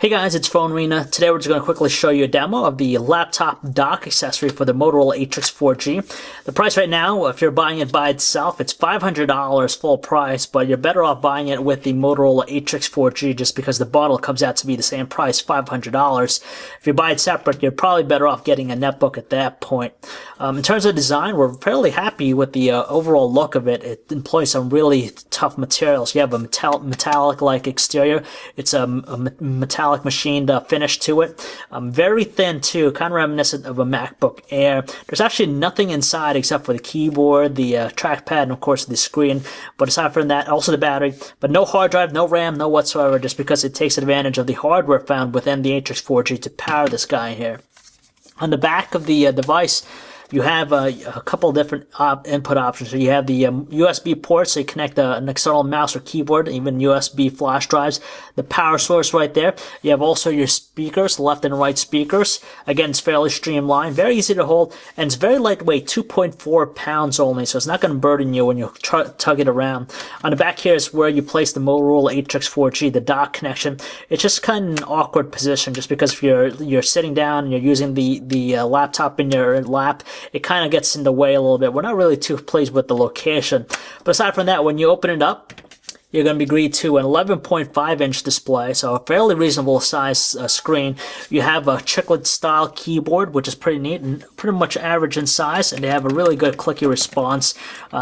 Hey guys, it's PhoneArena. Today we're just going to quickly show you a demo of the laptop dock accessory for the Motorola ATRIX 4G. The price right now, if you're buying it by itself, it's $500 full price, but you're better off buying it with the Motorola ATRIX 4G just because the bundle comes out to be the same price, $500. If you buy it separate, you're probably better off getting a netbook at that point. In terms of design, we're fairly happy with the overall look of it. It employs some really tough materials. You have a metallic-like exterior. It's a metallic machined finish to it. Very thin too, kind of reminiscent of a MacBook Air. There's actually nothing inside except for the keyboard, the trackpad, and of course the screen. But aside from that, also the battery. But no hard drive, no RAM, no whatsoever, just because it takes advantage of the hardware found within the ATRIX 4G to power this guy here. On the back of the device, you have a couple different input options. So you have the USB port, so you connect an external mouse or keyboard, even USB flash drives. The power source right there. You have also your speakers, left and right speakers. Again, it's fairly streamlined, very easy to hold, and it's very lightweight, 2.4 pounds only, so it's not going to burden you when you tug it around. On the back here is where you place the Motorola ATRIX 4G, the dock connection. It's just kind of an awkward position, just because if you're sitting down and you're using the laptop in your lap, it kind of gets in the way a little bit. We're not really too pleased with the location. But aside from that, when you open it up, you're going to be greeted to an 11.5-inch display, so a fairly reasonable size screen. You have a chiclet-style keyboard, which is pretty neat and pretty much average in size, and they have a really good clicky response.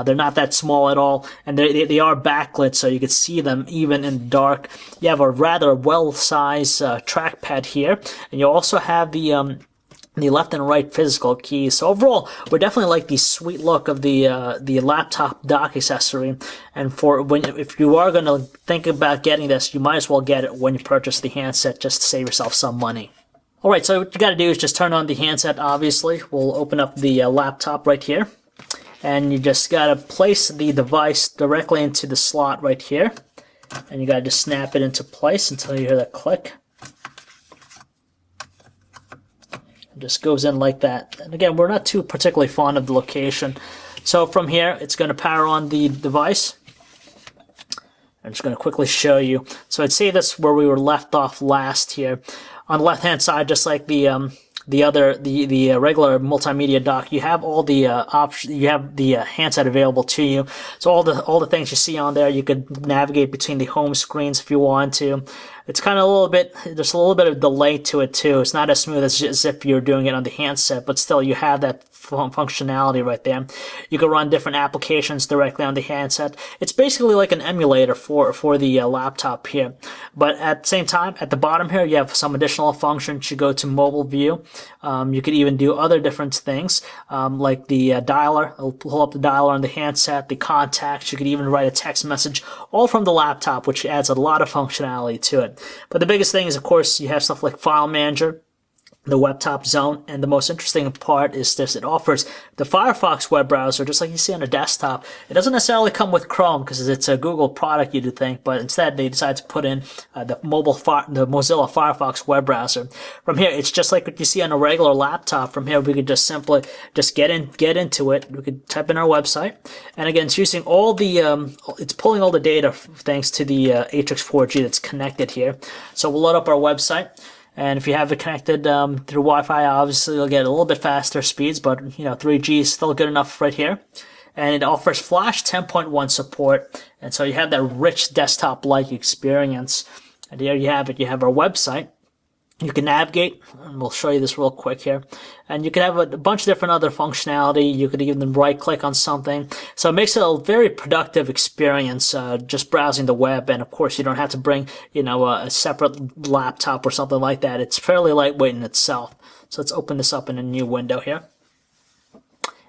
They're not that small at all, and they are backlit, so you can see them even in the dark. You have a rather well-sized trackpad here, and you also have the left and right physical keys. So overall, we definitely like the sweet look of the laptop dock accessory. And if you are going to think about getting this, you might as well get it when you purchase the handset, just to save yourself some money. Alright, so what you got to do is just turn on the handset, obviously. We'll open up the laptop right here. And you just got to place the device directly into the slot right here. And you got to just snap it into place until you hear that click. Just goes in like that. And again, we're not too particularly fond of the location. So from here, it's going to power on the device. I'm just going to quickly show you. So I'd say that's where we were left off last here. On the left-hand side, just like the regular multimedia dock, you have all the options. You have the handset available to you. So all the things you see on there, you could navigate between the home screens if you want to. It's kind of there's a little bit of delay to it too. It's not as smooth as if you're doing it on the handset, but still you have that functionality right there. You can run different applications directly on the handset. It's basically like an emulator for the laptop here. But at the same time, at the bottom here, you have some additional functions. You go to mobile view. You could even do other different things, like the dialer. It'll pull up the dialer on the handset, the contacts. You could even write a text message, all from the laptop, which adds a lot of functionality to it. But the biggest thing is, of course, you have stuff like File Manager, the WebTop Zone, and the most interesting part is this: it offers the Firefox web browser, just like you see on a desktop. It doesn't necessarily come with Chrome because it's a Google product, you'd think, but instead they decided to put in the Mozilla Firefox web browser. From here, it's just like what you see on a regular laptop. From here, we could just simply get into it. We could type in our website, and again, it's using all the it's pulling all the data thanks to the ATRIX 4G that's connected here. So we'll load up our website. And if you have it connected through Wi-Fi, obviously you'll get a little bit faster speeds, but 3G is still good enough right here. And it offers Flash 10.1 support, and so you have that rich desktop-like experience. And there you have it. You have our website. You can navigate, and we'll show you this real quick here. And you can have a bunch of different other functionality. You could even right-click on something. So it makes it a very productive experience just browsing the web. And of course, you don't have to bring a separate laptop or something like that. It's fairly lightweight in itself. So let's open this up in a new window here.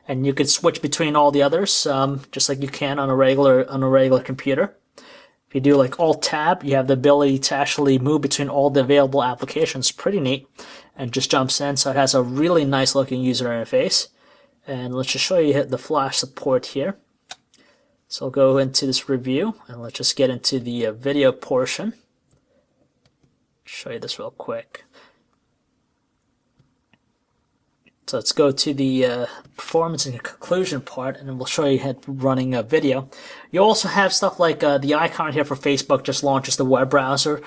And you could switch between all the others, just like you can on a regular computer. If you do like Alt-Tab, you have the ability to actually move between all the available applications. Pretty neat. And just jumps in, so it has a really nice looking user interface. And let's just show you the Flash support here. So I'll go into this review, and let's just get into the video portion. Show you this real quick. So let's go to the performance and conclusion part, and then we'll show you how running a video. You also have stuff like the icon here for Facebook just launches the web browser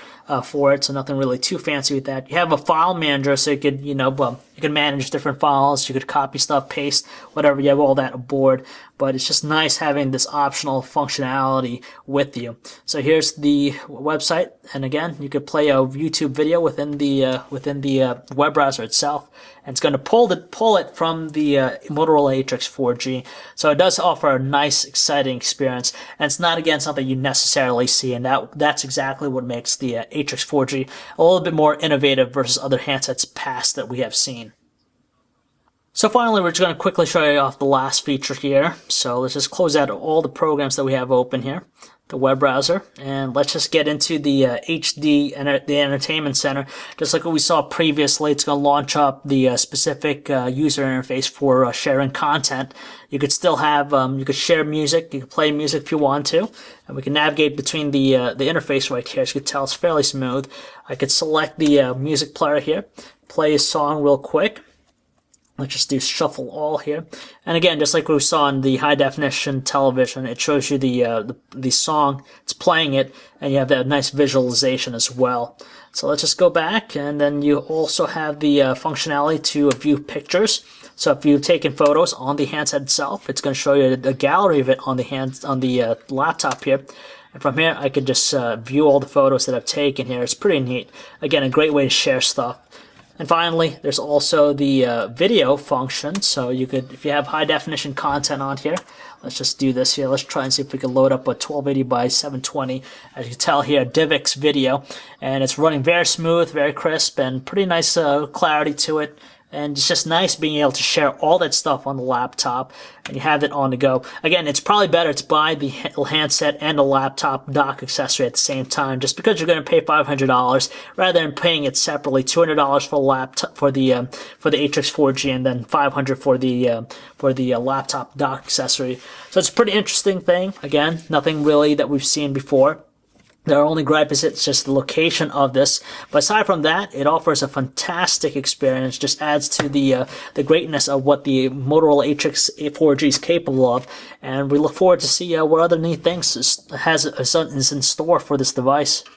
for it, so nothing really too fancy with that. You have a file manager, so you could, you can manage different files. You could copy stuff, paste, whatever. You have all that aboard, but it's just nice having this optional functionality with you. So here's the website, and again, you could play a YouTube video within the web browser itself, and it's going to pull it from the Motorola ATRIX 4G. So it does offer a nice, exciting experience, and it's not, again, something you necessarily see, and that's exactly what makes the ATRIX 4G a little bit more innovative versus other handsets past that we have seen. So finally, we're just going to quickly show you off the last feature here. So let's just close out all the programs that we have open here, the web browser, and let's just get into the HD and the Entertainment Center. Just like what we saw previously, it's going to launch up the specific user interface for sharing content. You could still have, you could share music, you could play music if you want to, and we can navigate between the interface right here. As you can tell, it's fairly smooth. I could select the music player here, play a song real quick. Let's just do shuffle all here. And again, just like we saw in the high definition television, it shows you the song, it's playing it, and you have that nice visualization as well. So let's just go back, and then you also have the functionality to view pictures. So if you've taken photos on the handset itself, it's going to show you a gallery of it on the laptop here. And from here, I could just view all the photos that I've taken here. It's pretty neat. Again, a great way to share stuff. And finally, there's also the video function. So you could, if you have high definition content on here, let's just do this here. Let's try and see if we can load up a 1280 by 720. As you can tell here, DivX video, and it's running very smooth, very crisp, and pretty nice clarity to it. And it's just nice being able to share all that stuff on the laptop, and you have it on the go. Again, it's probably better to buy the handset and the laptop dock accessory at the same time, just because you're going to pay $500 rather than paying it separately. $200 for the laptop for the ATRIX 4G, and then $500 for the laptop dock accessory. So it's a pretty interesting thing. Again, nothing really that we've seen before. Their only gripe is it's just the location of this. But aside from that, it offers a fantastic experience. Just adds to the greatness of what the Motorola ATRIX 4G is capable of. And we look forward to see what other neat things is in store for this device.